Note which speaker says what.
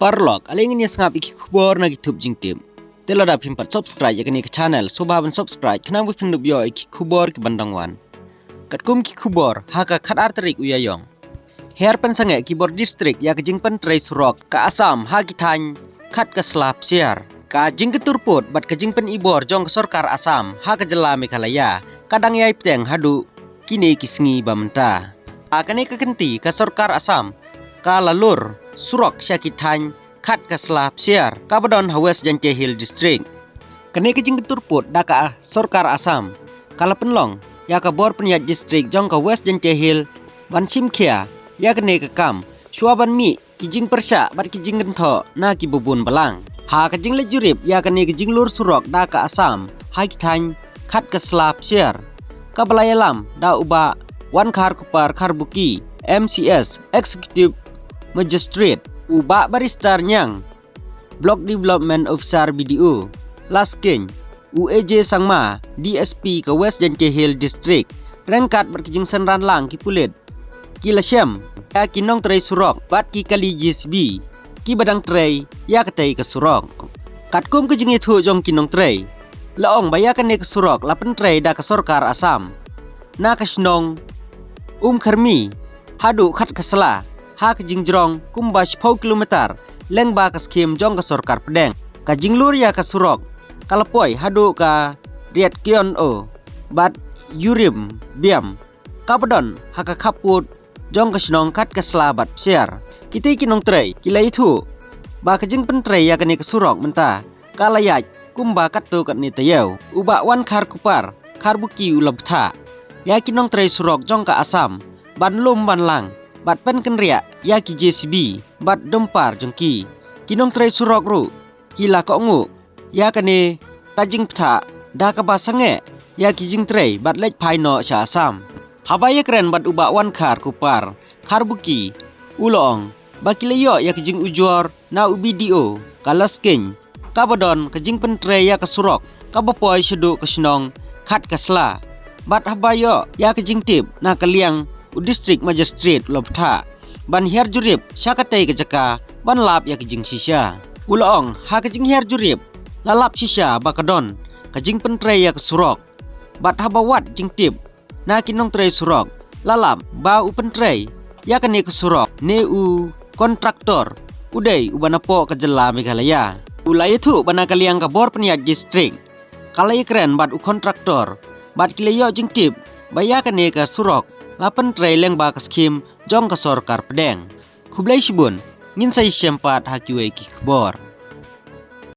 Speaker 1: Parlok, aling ini sangap iki kubor na YouTube jingtim. Tela da pimpat subscribe ya kini ke channel, sobaban subscribe kena bu pindu bio iki kubor ke bandangwan. Kat kum ki kubor, haka kat arterik uyayong. Her pensange keyboard district ya ke jingpen trace rock ke Asam haki tany kat ke slap siar. Ka jing ke turput bat ke jingpen ibor jong ke sorkar Asam ha ke jela Meghalaya. Kadang yai peteng hadu kini kisngi bamenta. Akane ke kenti ke sorkar Asam ka lalur surok syakitany kat ke slap siar ka badon West Janche Hill district. Kene ke jing ke turput da ka sorkar Asam kala penlong ya ke bor penyat district jong ke West Janche Hill ban simkia ya kene ke kam suaban mi kijing persya bat kijing gentho na ki bubun balang ha kijing le jurip ya kene kijing lur surok da ka Asam ha kitany khat ke slap share ka balayalam da uba wan khar kupar kharbuki MCS executive magistrate uba baristar nyang block development officer BDO lasking UAJ sangma DSP ke West Janche Hill district rengkat berkijing senran lang ki pulit ki lasyam ya kinong tray surok bat ki kali GSB ki badang tray ya katay ke surok katkum ke jingi thu jong kinong tray laong bayakan ne ke surok lapen tray da ke sorkar Asam na kasnong khermi hadu khat kasla ha ke jingjrong kumba 10 kilometer lengba ke skim jong ke sorkar Pedeng ka jinglur ya ke surok kalapoi hadu ka riat kion o bat yurim biam kabadon haka kaput jong ke snong kat ke selabat siar kita kinong tray kilai thu ba ke jing pen tray ya kene ke surok menta kalayat kumba kat tu kat ni tayau uba wan khar kupar kharbuki ulabtha ya kinong tray surok jong ka Asam ban lum ban lang bat pen kenria ya ki JCB bat dompar jongki kinong tray surok ru kila ko ngu ya kene tajing ptha da ka basange ya ki jing tray bat lech phaino sha Asam habaya keren bat uba wan khar kupar kharbuki ulong bakilayo ya kijing ujor na UBDO kalasking kabadon kijing pentre ya ke surok kabapoi sedu ke snong khat kasla bat habayo ya kijing tip na kaliang district magistrate lobtha ban her jurip syakatai ke jaka ban lap ya kijing sisya ulong ha kijing her jurip lalap sisya bakadon kijing pentre ya ke surok bat habawat jing tip na kinong tray surok lalap ba upen tray ya kene ke surok ne u kontraktor udai ubanapo ke jela Meghalaya ulai itu bana kaliang ke bor penyat district kalai keren bat u kontraktor bat kilayo jing tip baya kene ke surok lapan tray lengba ke skim jong ke sorkar Pedeng kublai sibun ngin sai sempat hakiwe ki kebor.